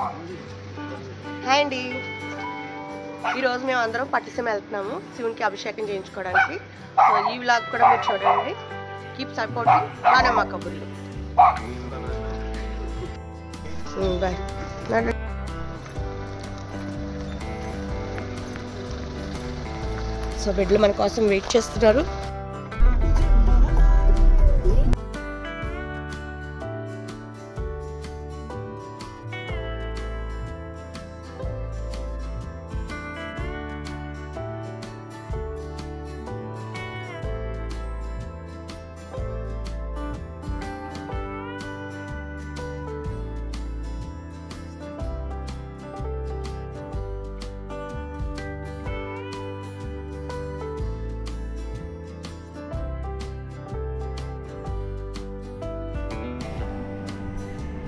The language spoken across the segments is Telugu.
హాయ్ అండి, ఈరోజు మేము అందరం పట్టిసీమ వెళ్తున్నాము శివునికి అభిషేకం చేయించుకోవడానికి. సో ఈ వ్లాగ్ కూడా మీరు చూడండి. కీప్ సపోర్టింగ్ బాణమ్మ కబుర్లు. బాయ్. సో బిడ్డలు మన కోసం వెయిట్ చేస్తున్నారు.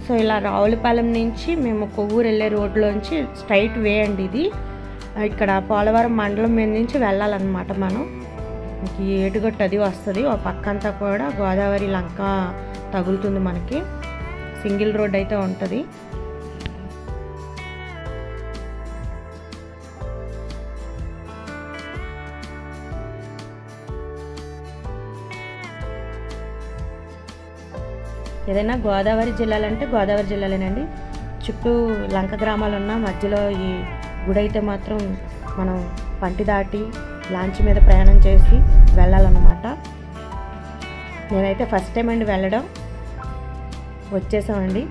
సో ఇలా రావులపాలెం నుంచి మేము కొవ్వూరు వెళ్ళే రోడ్లోంచి స్ట్రైట్ వే అండి ఇది. ఇక్కడ పోలవరం మండలం మీద నుంచి వెళ్ళాలన్నమాట. మనం ఈ ఏటుగట్టు అది వస్తుంది. ఒక పక్కంతా కూడా గోదావరి లంక తగులుతుంది మనకి. సింగిల్ రోడ్ అయితే ఉంటుంది. ఏదైనా గోదావరి జిల్లాలంటే గోదావరి జిల్లాలేనండి. చుట్టూ లంక గ్రామాలు ఉన్న మధ్యలో ఈ గుడి అయితే మాత్రం మనం పంటి దాటి లాంచ్ మీద ప్రయాణం చేసి వెళ్ళాలన్నమాట. నేనైతే ఫస్ట్ టైం అండి వెళ్ళడం. వచ్చేసామండి.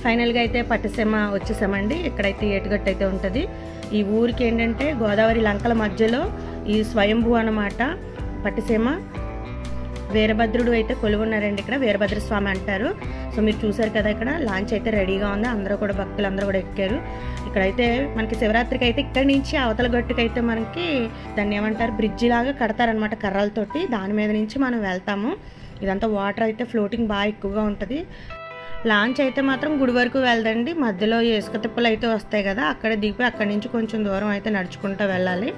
ఫైనల్గా అయితే పట్టిసీమ వచ్చేసామండి. ఇక్కడైతే ఏటుగట్టు అయితే ఉంటుంది. ఈ ఊరికి ఏంటంటే గోదావరి లంకల మధ్యలో ఈ స్వయంభూ అన్నమాట పట్టిసీమ. వీరభద్రుడు అయితే కొలువున్నారండి ఇక్కడ. వీరభద్ర స్వామి అంటారు. సో మీరు చూసారు కదా, ఇక్కడ లాంచ్ అయితే రెడీగా ఉంది. అందరూ కూడా భక్తులు అందరూ కూడా ఎక్కారు. ఇక్కడైతే మనకి శివరాత్రికి అయితే ఇక్కడి నుంచి అవతల గట్టుకైతే మనకి దాన్ని ఏమంటారు, బ్రిడ్జి లాగా కడతారనమాట కర్రలతోటి. దాని మీద నుంచి మనం వెళ్తాము. ఇదంతా వాటర్ అయితే ఫ్లోటింగ్ బాగా ఎక్కువగా ఉంటుంది. లాంచ్ అయితే మాత్రం గుడి వరకు వెళ్దండి. మధ్యలో ఇసుక తిప్పలు అయితే వస్తాయి కదా, అక్కడ దిగిపోయి అక్కడి నుంచి కొంచెం దూరం అయితే నడుచుకుంటూ వెళ్ళాలి.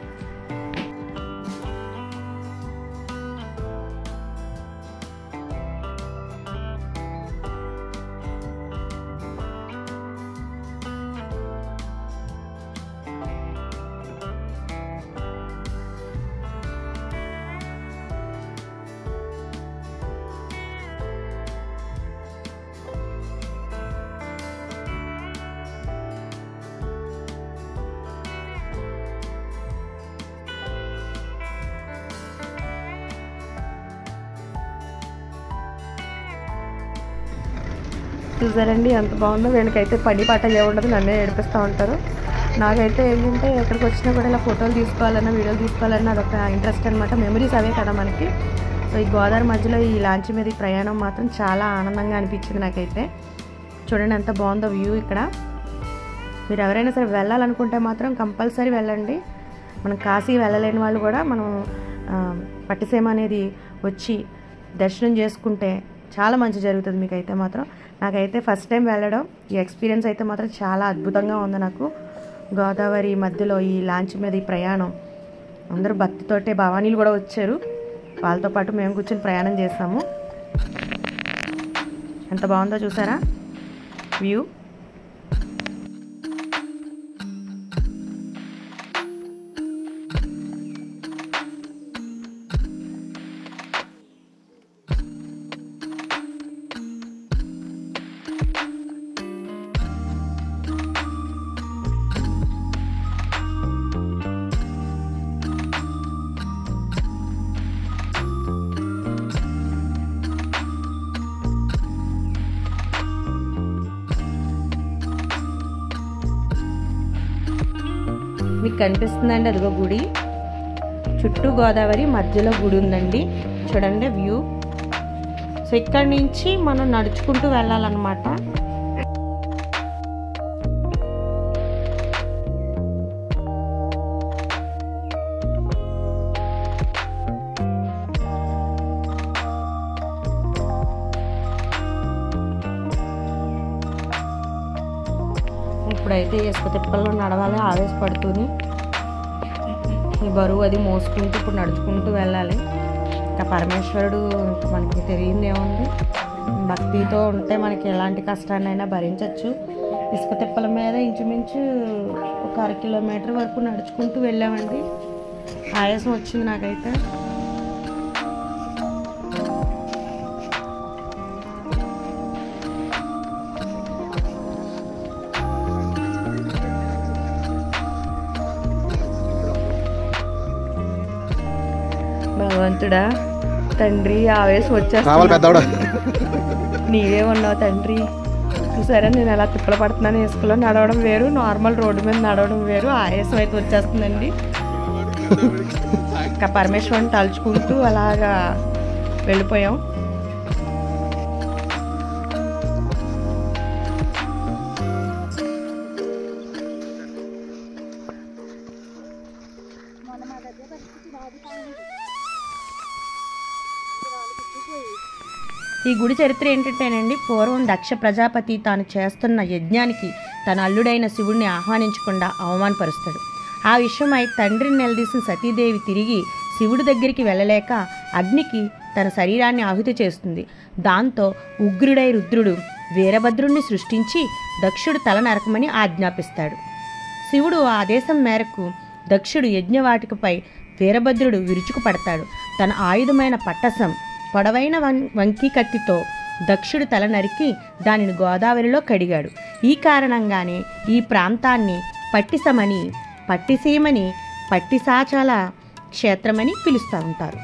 చూసారండి ఎంత బాగుందో. వీళ్ళకైతే పని పాటలు ఏముండదు, నన్నే ఏడిపిస్తూ ఉంటారు. నాకైతే ఏంటంటే ఎక్కడికి వచ్చినా కూడా ఇలా ఫోటోలు తీసుకోవాలన్నా వీడియోలు తీసుకోవాలన్నా అదొక ఇంట్రెస్ట్ అనమాట. మెమరీస్ అవే కదా మనకి. సో ఈ గోదావరి మధ్యలో ఈ లాంచ్ మీద ఈ ప్రయాణం మాత్రం చాలా ఆనందంగా అనిపించింది నాకైతే. చూడండి ఎంత బాగుందో వ్యూ ఇక్కడ. మీరు ఎవరైనా సరే వెళ్ళాలనుకుంటే మాత్రం కంపల్సరీ వెళ్ళండి. మనం కాశీ వెళ్ళలేని వాళ్ళు కూడా మనం పట్టిసీమ అనేది వచ్చి దర్శనం చేసుకుంటే చాలా మంచి జరుగుతుంది మీకైతే మాత్రం. నాకైతే ఫస్ట్ టైం వెళ్ళడం, ఈ ఎక్స్పీరియన్స్ అయితే మాత్రం చాలా అద్భుతంగా ఉంది నాకు. గోదావరి మధ్యలో ఈ లాంచ్ మీద ఈ ప్రయాణం. అందరూ భక్తితోటే భవానీలు కూడా వచ్చారు. వాళ్ళతో పాటు మేము కూర్చొని ప్రయాణం చేస్తాము. ఎంత బాగుందో చూసారా వ్యూ. మీకు కనిపిస్తుందండి అదిగో గుడి. చుట్టూ గోదావరి, మధ్యలో గుడి ఉందండి. చూడండి వ్యూ. సో ఇక్కడి నుంచి మనం నడుచుకుంటూ వెళ్ళాలన్నమాట. ఇప్పుడైతే ఇసుక తిప్పల్లో నడవాలి ఆవేశపడుతూని. ఈ బరువు అది మోసుకుంటూ ఇప్పుడు నడుచుకుంటూ వెళ్ళాలి. ఇంకా పరమేశ్వరుడు ఇంకా మనకి తెలియంది ఏముంది, భక్తితో ఉంటే మనకి ఎలాంటి కష్టాన్నైనా భరించవచ్చు. ఇసుక తిప్పల మీద ఇంచుమించు ఒక 1/2 కిలోమీటర్ వరకు నడుచుకుంటూ వెళ్ళామండి. ఆయాసం వచ్చింది నాకైతే. భగవంతుడా తండ్రి, ఆవేశం వచ్చేస్తా. నీవే ఉన్నావు తండ్రి. చూసారా నేను ఎలా తిప్పలు పడుతున్నాను. ఇసుకలో నడవడం వేరు, నార్మల్ రోడ్డు మీద నడవడం వేరు. ఆయాసం అయితే వచ్చేస్తుందండి. ఇంకా పరమేశ్వరుని తలుచుకుంటూ అలాగా వెళ్ళిపోయాం. ఈ గుడి చరిత్ర ఏంటంటేనండి, పూర్వం దక్ష ప్రజాపతి తాను చేస్తున్న యజ్ఞానికి తన అల్లుడైన శివుడిని ఆహ్వానించకుండా అవమానపరుస్తాడు. ఆ విషయమై తండ్రిని నిలదీసిన సతీదేవి తిరిగి శివుడి దగ్గరికి వెళ్ళలేక అగ్నికి తన శరీరాన్ని ఆహుతి చేస్తుంది. దాంతో ఉగ్రుడై రుద్రుడు వీరభద్రుణ్ణి సృష్టించి దక్షుడు తల నరకమని ఆజ్ఞాపిస్తాడు. శివుడు ఆదేశం మేరకు దక్షుడు యజ్ఞవాటికపై వీరభద్రుడు విరుచుకు పడతాడు. తన ఆయుధమైన పట్టసం పొడవైన వంకీ కత్తితో దక్షుడు తల నరికి దానిని గోదావరిలో కడిగాడు. ఈ కారణంగానే ఈ ప్రాంతాన్ని పట్టిసమని, పట్టిసీమని, పట్టిసాచల క్షేత్రమని పిలుస్తూ ఉంటారు.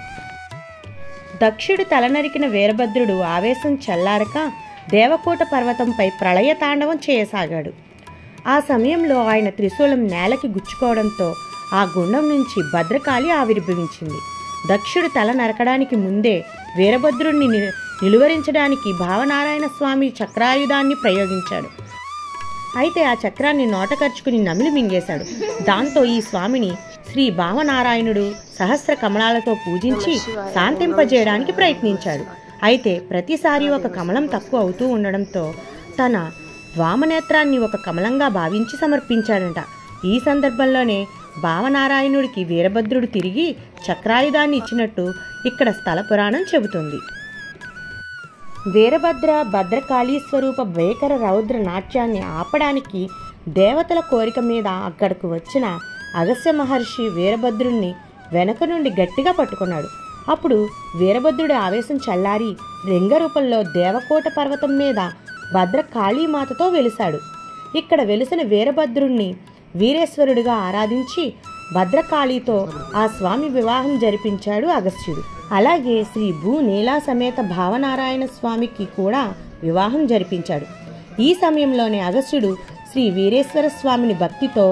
దక్షుడు తల నరికిన వీరభద్రుడు ఆవేశం చల్లారక దేవకోట పర్వతంపై ప్రళయ తాండవం చేయసాగాడు. ఆ సమయంలో ఆయన త్రిశూలం నేలకి గుచ్చుకోవడంతో ఆ గుండం నుంచి భద్రకాళి ఆవిర్భవించింది. దక్షుడు తల నరకడానికి ముందే వీరభద్రుణ్ణి నిలువరించడానికి భావనారాయణ స్వామి చక్రాయుధాన్ని ప్రయోగించాడు. అయితే ఆ చక్రాన్ని నోటకరుచుకుని నమిలి మింగేశాడు. దాంతో ఈ స్వామిని శ్రీ భావనారాయణుడు సహస్ర కమలాలతో పూజించి శాంతింపజేయడానికి ప్రయత్నించాడు. అయితే ప్రతిసారి ఒక కమలం తక్కువ అవుతూ ఉండడంతో తన వామనేత్రాన్ని ఒక కమలంగా భావించి సమర్పించాడంట. ఈ సందర్భంలోనే భావనారాయణుడికి వీరభద్రుడు తిరిగి చక్రాయుధాన్ని ఇచ్చినట్టు ఇక్కడ స్థల పురాణం చెబుతుంది. వీరభద్ర భద్రకాళీ స్వరూప భేకర రౌద్ర నాట్యాన్ని ఆపడానికి దేవతల కోరిక మీద అక్కడకు వచ్చిన అగస్త్య మహర్షి వీరభద్రుణ్ణి వెనక నుండి గట్టిగా పట్టుకున్నాడు. అప్పుడు వీరభద్రుడి ఆవేశం చల్లారి లింగరూపంలో దేవకోట పర్వతం మీద భద్రకాళీమాతతో వెలిశాడు. ఇక్కడ వెలిసిన వీరభద్రుణ్ణి వీరేశ్వరుడిగా ఆరాధించి భద్రకాళితో ఆ స్వామి వివాహం జరిపించాడు అగస్త్యుడు. అలాగే శ్రీ భూ నీలా సమేత భావనారాయణ స్వామికి కూడా వివాహం జరిపించాడు. ఈ సమయంలోనే అగస్త్యుడు శ్రీ వీరేశ్వర స్వామిని భక్తితో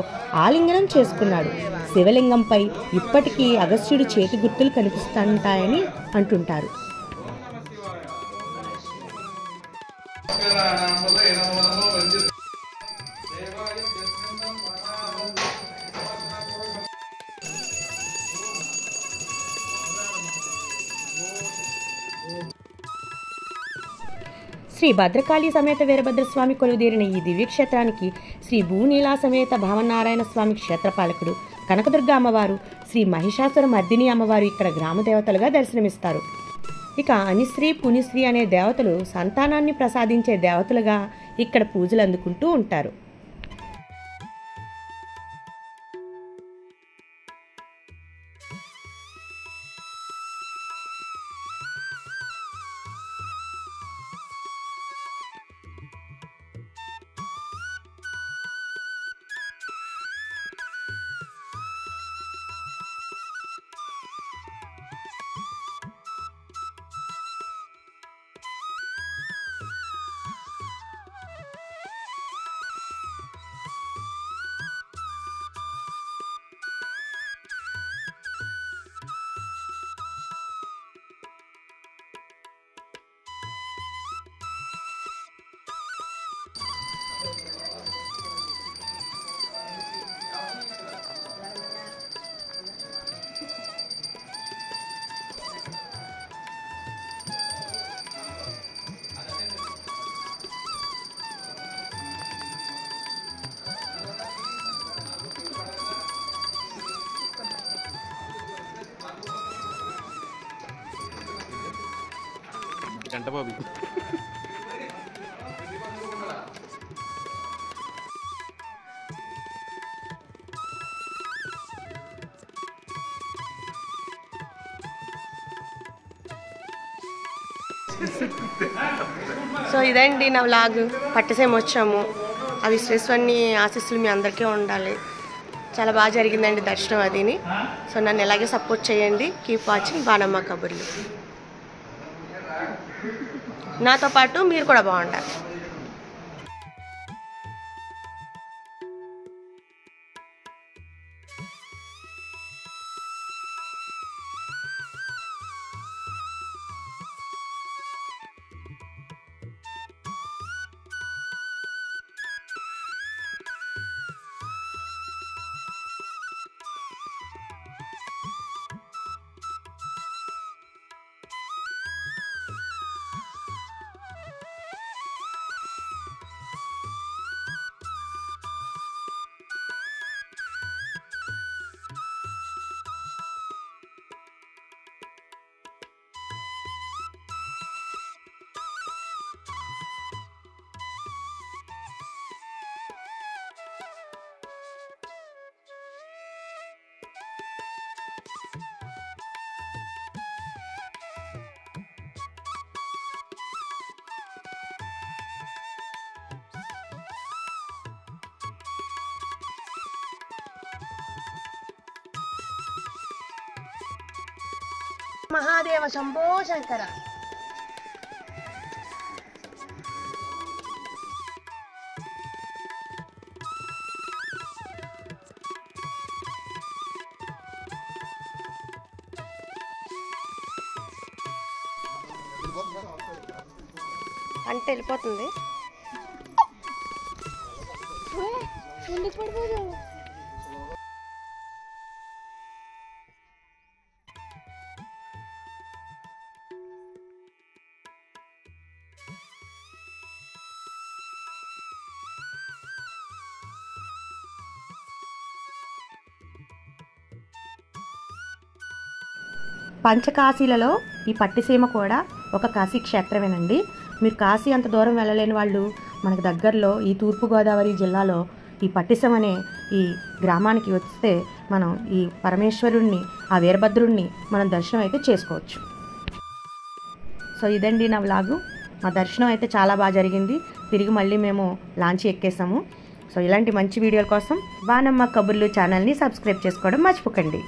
ఆలింగనం చేసుకున్నాడు. శివలింగంపై ఇప్పటికీ అగస్త్యుడి చేతి గుర్తులు కనిపిస్తుంటాయని అంటుంటారు. శ్రీ భద్రకాళి సమేత వీరభద్రస్వామి కొలువుదీరిన ఈ దివ్యక్షేత్రానికి శ్రీ భూనీలా సమేత భావనారాయణ స్వామి క్షేత్రపాలకుడు, కనకదుర్గ అమ్మవారు, శ్రీ మహిషాసుర మర్దిని అమ్మవారు ఇక్కడ గ్రామదేవతలుగా దర్శనమిస్తారు. ఇక అనిశ్రీ పునిశ్రీ అనే దేవతలు సంతానాన్ని ప్రసాదించే దేవతలుగా ఇక్కడ పూజలు అందుకుంటూ ఉంటారు. గంటబాబు. సో ఇదండి నా వ్లాగ్. పట్టిసీమ వచ్చాము. ఆ విశ్వేశ్వరుని ఆశీస్సులు మీ అందరికీ ఉండాలి. చాలా బాగా జరిగిందండి దర్శనం అదిని. సో నన్ను ఎలాగే సపోర్ట్ చేయండి. కీప్ వాచింగ్ బాణమ్మ కబుర్లు. నాతో పాటు మీరు కూడా బాగుండాలి. మహాదేవ శంభో శంకర. అంటే వెళ్ళిపోతుంది. పంచకాశీలలో ఈ పట్టిసీమ కూడా ఒక కాశీ క్షేత్రమేనండి. మీరు కాశీ అంత దూరం వెళ్ళలేని వాళ్ళు మనకు దగ్గరలో ఈ తూర్పుగోదావరి జిల్లాలో ఈ పట్టిసీమ అనే ఈ గ్రామానికి వస్తే మనం ఈ పరమేశ్వరుణ్ణి, ఆ వీరభద్రుణ్ణి మనం దర్శనం అయితే చేసుకోవచ్చు. సో ఇదండి నా వ్లాగు. మా దర్శనం అయితే చాలా బాగా జరిగింది. తిరిగి మళ్ళీ మేము లాంచ్ ఎక్కేసాము. సో ఇలాంటి మంచి వీడియోల కోసం బాణమ్మ కబుర్లు ఛానల్ని సబ్స్క్రైబ్ చేసుకోవడం మర్చిపోకండి.